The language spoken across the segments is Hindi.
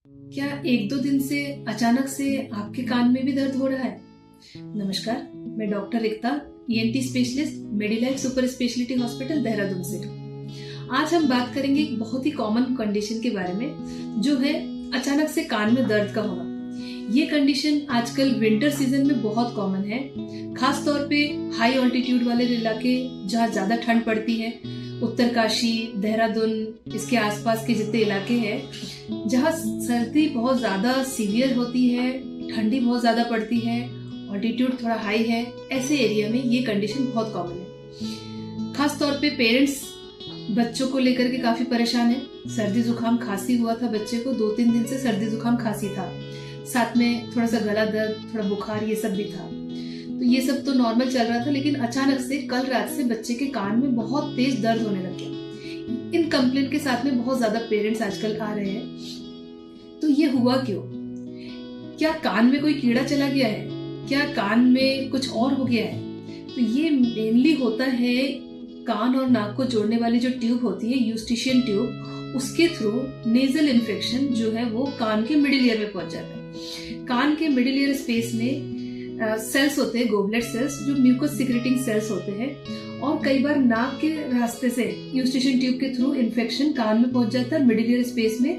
क्या एक दो दिन से अचानक से आपके कान में भी दर्द हो रहा है? नमस्कार, मैं doctor Ekta, ENT specialist, Medilife super speciality hospital Dehradun से। आज हम बात करेंगे एक बहुत ही कॉमन कंडीशन के बारे में, जो है अचानक से कान में दर्द का होना। ये कंडीशन आजकल विंटर सीजन में बहुत कॉमन है, खास तौर पे हाई ऑल्टीट्यूड वाले इलाके जहाँ ज्यादा ठंड पड़ती है, उत्तरकाशी, देहरादून, इसके आसपास के जितने इलाके हैं जहाँ सर्दी बहुत ज्यादा सीवियर होती है, ठंडी बहुत ज्यादा पड़ती है, ऑल्टीट्यूड थोड़ा हाई है, ऐसे एरिया में ये कंडीशन बहुत कॉमन है। खास तौर पे पेरेंट्स बच्चों को लेकर के काफी परेशान है। सर्दी जुकाम खांसी हुआ था बच्चे को, 2-3 दिन से सर्दी जुकाम खांसी था, साथ में थोड़ा सा गला दर्द, थोड़ा बुखार, ये सब भी था। तो ये सब तो नॉर्मल चल रहा था, लेकिन अचानक से कल रात से बच्चे के कान में बहुत तेज दर्द होने लग गया। इन कंप्लेंट के साथ में बहुत ज्यादा पेरेंट्स आजकल आ रहे हैं। तो ये हुआ क्यों? क्या कान में कोई कीड़ा चला गया है? क्या कान में कुछ और हो गया है? तो ये मेनली होता है कान और नाक को जोड़ने वाली जो ट्यूब होती है, यूस्टिशियन ट्यूब, उसके थ्रू नेजल इन्फेक्शन जो है वो कान के मिडिल ईयर में पहुंच जाता है। कान के मिडिल ईयर स्पेस में सेल्स होते हैं, गोबलेट सेल्स, जो म्यूकस सिक्रेटिंग सेल्स होते हैं, और कई बार नाक के रास्ते से यूस्टिशियन ट्यूब के थ्रू इन्फेक्शन कान में पहुंच जाता है। मिडिल ईयर स्पेस में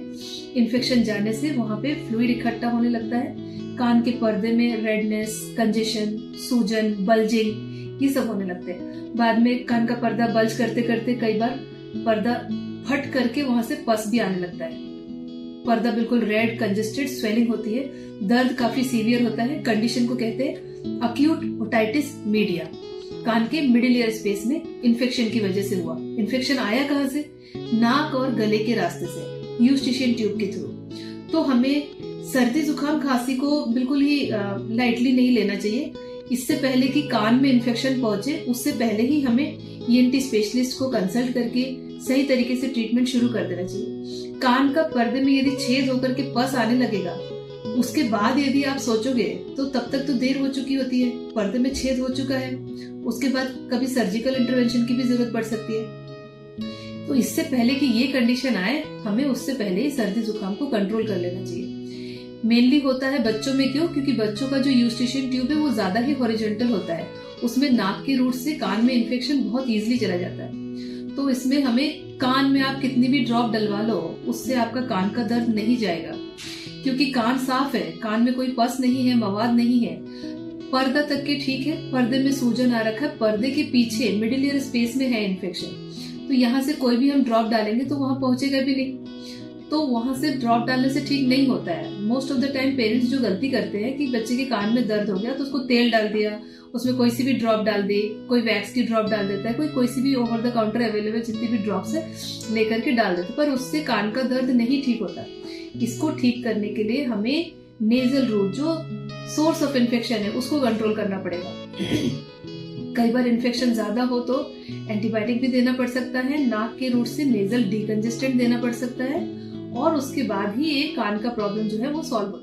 इन्फेक्शन जाने से वहां पे फ्लूइड इकट्ठा होने लगता है, कान के पर्दे में रेडनेस, कंजेशन, सूजन, बल्जिंग, ये सब होने लगते हैं। बाद में कान का पर्दा बल्ज करते करते कई बार पर्दा फट करके वहां से पस भी आने लगता है। पर्दा बिल्कुल रेड, कंजेस्टेड, स्वेलिंग होती है, दर्द काफी सीवियर होता है। कंडीशन को कहते हैं अक्यूट ओटाइटिस मीडिया। कान के मिडिल ईयर स्पेस में इन्फेक्शन की वजह से हुआ। इन्फेक्शन आया कहां से? नाक और गले के रास्ते से, यूस्टिशियन ट्यूब के थ्रू। तो हमें सर्दी जुकाम खांसी को बिल्कुल ही लाइटली नहीं लेना चाहिए। इससे पहले कि कान में इन्फेक्शन पहुंचे, उससे पहले ही हमें ईएनटी स्पेशलिस्ट को कंसल्ट करके सही तरीके से ट्रीटमेंट शुरू कर देना चाहिए। कान का पर्दे में यदि छेद होकर के पस आने लगेगा, उसके बाद यदि आप सोचोगे तो तब तक तो देर हो चुकी होती है, पर्दे में छेद हो चुका है, उसके बाद कभी सर्जिकल इंटरवेंशन की भी जरूरत पड़ सकती है। तो इससे पहले कि ये कंडीशन आए, हमें उससे पहले ही सर्दी जुकाम को कंट्रोल कर लेना चाहिए। मेनली होता है बच्चों में। क्यों? क्योंकि बच्चों का जो यूस्टिशियन ट्यूब है वो ज्यादा ही हॉरिजॉन्टल होता है, उसमें नाक के रूट से कान में इन्फेक्शन बहुत इजीली चला जाता है। तो इसमें हमें कान में आप कितनी भी ड्रॉप डलवा लो, उससे आपका कान का दर्द नहीं जाएगा, क्योंकि कान साफ है, कान में कोई पस नहीं है, मवाद नहीं है। पर्दा तक के ठीक है, पर्दे में सूजन आ रखा है, पर्दे के पीछे मिडिल ईयर स्पेस में है इन्फेक्शन, तो यहाँ से कोई भी हम ड्रॉप डालेंगे तो वहां पहुंचेगा भी नहीं। तो वहां से ड्रॉप डालने से ठीक नहीं होता है। Most of the time parents जो गलती करते हैं कि बच्चे के कान में दर्द हो गया तो उसको तेल डाल दिया, उसमें कोई सी भी ड्रॉप डाल दी, कोई वैक्स की ड्रॉप डाल देता है, कोई सी भी ओवर द काउंटर अवेलेबल जितनी भी ड्रॉप्स है लेकर के डाल देते, पर उससे कान का दर्द नहीं ठीक होता। इसको ठीक करने के लिए हमें नेजल रूट, जो सोर्स ऑफ इन्फेक्शन है, उसको कंट्रोल करना पड़ेगा। कई बार इन्फेक्शन ज्यादा हो तो एंटीबायोटिक भी देना पड़ सकता है, नाक के रूट से नेजल डिकंजेस्टेंट देना पड़ सकता है, और उसके बाद ही ये कान का प्रॉब्लम जो है वो सॉल्व होता है।